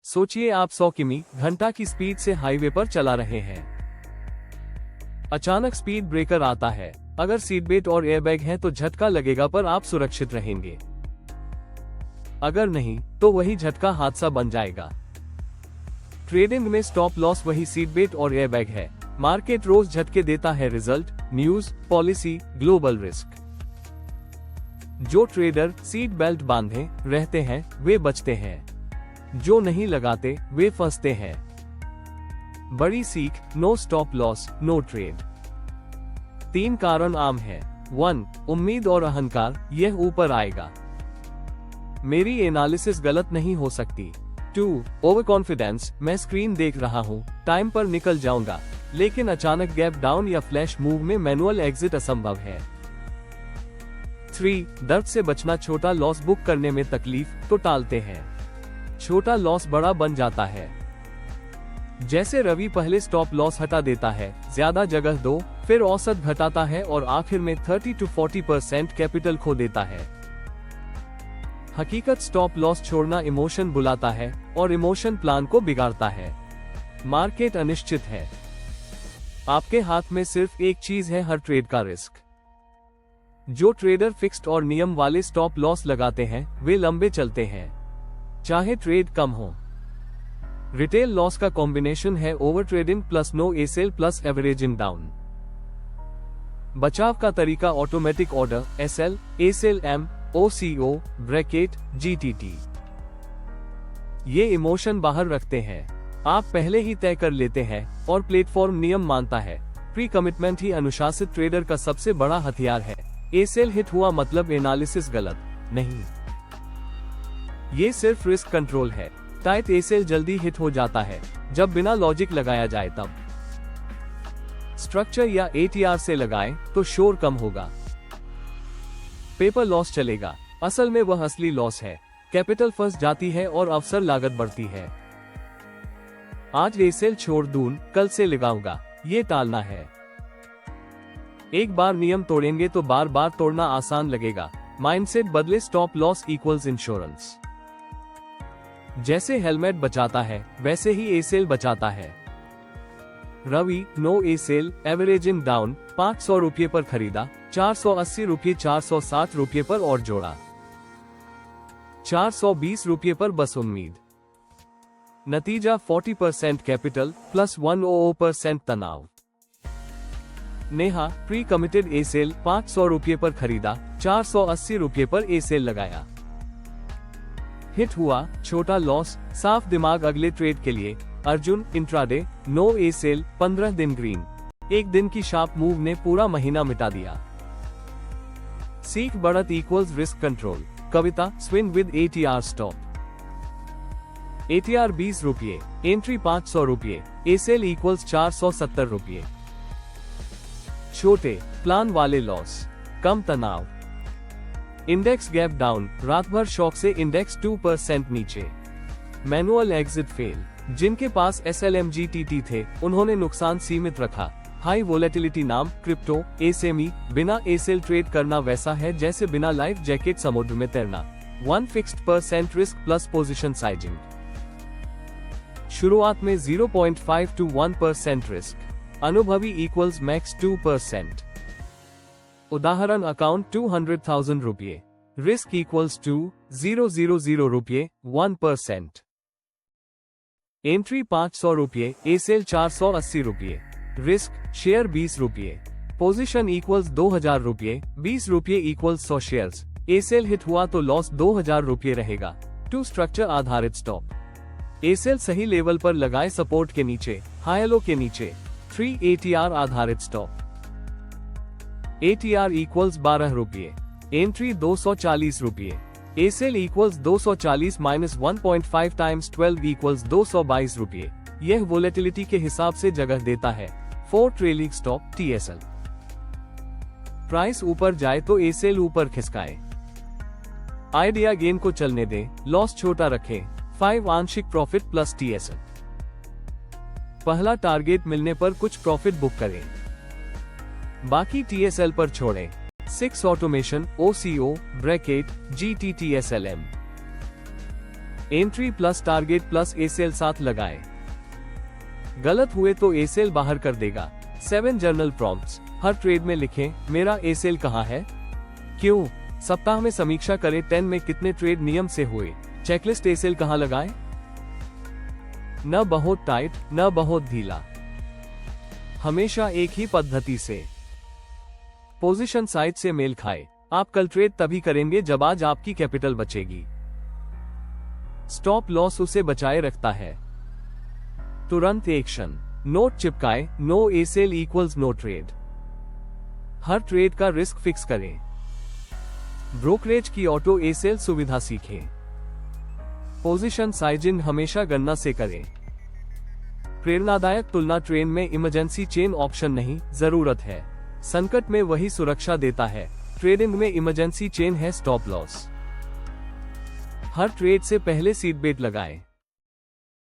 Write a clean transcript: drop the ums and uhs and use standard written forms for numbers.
सोचिए आप 100 किमी घंटा की स्पीड से हाईवे पर चला रहे हैं। अचानक स्पीड ब्रेकर आता है। अगर सीट बेल्ट और एयरबैग है तो झटका लगेगा पर आप सुरक्षित रहेंगे। अगर नहीं तो वही झटका हादसा बन जाएगा। ट्रेडिंग में स्टॉप लॉस वही सीट बेल्ट और एयरबैग है। मार्केट रोज झटके देता है, result, news, policy, global risk. जो ट्रेडर सीट बेल्ट बांधे रहते हैं वे बचते हैं, जो नहीं लगाते वे फंसते हैं। बड़ी सीख, no stop loss no trade. 3 कारण आम है। 1. उम्मीद और अहंकार, यह ऊपर आएगा, मेरी एनालिसिस गलत नहीं हो सकती। 2. ओवर कॉन्फिडेंस, मैं स्क्रीन देख रहा हूँ, टाइम पर निकल जाऊंगा, लेकिन अचानक गैप डाउन या फ्लैश मूव में मैनुअल एग्जिट असंभव है। 3. दर्द से बचना, छोटा लॉस बुक करने में तकलीफ तो टालते हैं, छोटा लॉस बड़ा बन जाता है। जैसे रवि पहले स्टॉप लॉस हटा देता है, ज्यादा जगह दो, फिर औसत घटाता है और आखिर में 30 to 40% कैपिटल खो देता है। हकीकत स्टॉप लॉस छोड़ना इमोशन बुलाता है और इमोशन प्लान को बिगाड़ता है। मार्केट अनिश्चित है, आपके हाथ में सिर्फ एक चीज है, हर ट्रेड का रिस्क। जो ट्रेडर फिक्स्ड और नियम वाले स्टॉप लॉस लगाते हैं वे लंबे चलते हैं, चाहे ट्रेड कम हो। रिटेल लॉस का कॉम्बिनेशन है over trading plus no SL plus averaging down. बचाव का तरीका automatic order, SL, SL M, OCO, bracket, GTT. ये इमोशन बाहर रखते हैं, आप पहले ही तय कर लेते हैं और प्लेटफॉर्म नियम मानता है। प्री कमिटमेंट ही अनुशासित ट्रेडर का सबसे बड़ा हथियार है। एसेल हिट हुआ मतलब एनालिसिस गलत नहीं, ये सिर्फ रिस्क कंट्रोल है। टाइट एसेल जल्दी हिट हो जाता है जब बिना लॉजिक लगाया जाए तब। स्ट्रक्चर या एटीआर से लगाएं तो शोर कम होगा, पेपर लॉस चलेगा, असल में वह असली लॉस है। कैपिटल फंस जाती है और अवसर लागत बढ़ती है। आज एसेल छोड़ दूं, कल से लगाऊंगा, ये टालना है। एक बार नियम तोड़ेंगे तो बार बार तोड़ना आसान लगेगा। माइंडसेट बदले, स्टॉप लॉस इक्वल्स इंश्योरेंस। जैसे हेलमेट बचाता है वैसे ही एसेल बचाता है। Ravi no SL averaging down 500 रुपये पर खरीदा, 480 रुपये 460 रुपये पर और जोड़ा, 420 रुपये पर बस उम्मीद। नतीजा 40% कैपिटल प्लस 100% तनाव। नेहा प्री कमिटेड एसेल 500 रुपये पर खरीदा, 480 रुपये पर एसेल लगाया, हिट हुआ, छोटा लॉस, साफ दिमाग अगले ट्रेड के लिए। अर्जुन इंट्राडे नो एसेल 15 दिन ग्रीन, एक दिन की शार्प मूव ने पूरा महीना मिटा दिया। सीख बढ़त equals risk control. Kavita swing with ATR stop. ATR 20 रुपये, एंट्री 500 रुपये, एसेल इक्वल्स 470 रुपये। छोटे प्लान वाले लॉस, कम तनाव। इंडेक्स गैप डाउन, रात भर शॉक से इंडेक्स 2% नीचे। मैनुअल एग्जिट फेल, जिनके पास एसएलएमजीटीटी थे उन्होंने नुकसान सीमित रखा। हाई वोलेटिलिटी नाम, क्रिप्टो, एसएमई, बिना एसेल ट्रेड करना वैसा है जैसे बिना लाइफ जैकेट समुद्र में तैरना। 1 fixed % risk plus position sizing. शुरुआत में 0.5 to 1% रिस्क, अनुभवी इक्वल्स मैक्स 2%। उदाहरण अकाउंट 200,000 रुपये, रिस्क इक्वल्स 2,000 रुपये 1%। एंट्री 500 रुपये, एसेल 480 रुपये, रिस्क शेयर 20 रुपये, पोजीशन इक्वल्स 2000 रुपये, 20 रुपये इक्वल्स 100 शेयर्स। एसेल हिट हुआ तो लॉस 2000 रुपये रहेगा। 2 स्ट्रक्चर आधारित स्टॉप। एसेल सही लेवल पर लगाए, सपोर्ट के नीचे, हाई लो के नीचे। 3 एटीआर आधारित स्टॉप। एटीआर इक्वल्स 12 रुपये, एंट्री 240 रुपये, Essel equals 240 minus 1.5 times 12 equals 222 रुपये। यह वोलेटिलिटी के हिसाब से जगह देता है। 4 ट्रेलिंग स्टॉप टीएसएल। प्राइस ऊपर जाए तो एसेल ऊपर खिसकाए। आइडिया गेन को चलने दें, लॉस छोटा रखें। 5 आंशिक प्रॉफिट प्लस टीएसएल। पहला टारगेट मिलने पर कुछ प्रॉफिट बुक करें, बाकी टीएसएल पर छोड़ें। 6 automation, OCO, bracket, GTTSLM. Entry plus target plus A cell साथ लगाएं। गलत हुए तो ए सेल बाहर कर देगा। 7 जर्नल प्रॉम्प्ट्स। हर ट्रेड में लिखें, मेरा ए सेल कहाँ है, क्यों। सप्ताह में समीक्षा करें, 10 में कितने ट्रेड नियम से हुए। चेकलिस्ट ए सेल कहाँ लगाएं, न बहुत टाइट न बहुत ढीला, हमेशा एक ही पद्धति से। पोजीशन साइज से मेल खाए। आप कल ट्रेड तभी करेंगे जब आज आपकी कैपिटल बचेगी। स्टॉप लॉस उसे बचाए रखता है। तुरंत एक्शन। नोट चिपकाए, नो ए सेल इक्वल्स नो ट्रेड। हर ट्रेड का रिस्क फिक्स करें। ब्रोकरेज की ऑटो ए सेल सुविधा सीखें। पोजीशन साइजिंग हमेशा गणना से करें। प्रेरणादायक तुलना। ट्रेन में इमरजेंसी चेन ऑप्शन नहीं, जरूरत है। संकट में वही सुरक्षा देता है। ट्रेडिंग में इमरजेंसी चेन है स्टॉप लॉस। हर ट्रेड से पहले सीट बेल्ट लगाएं।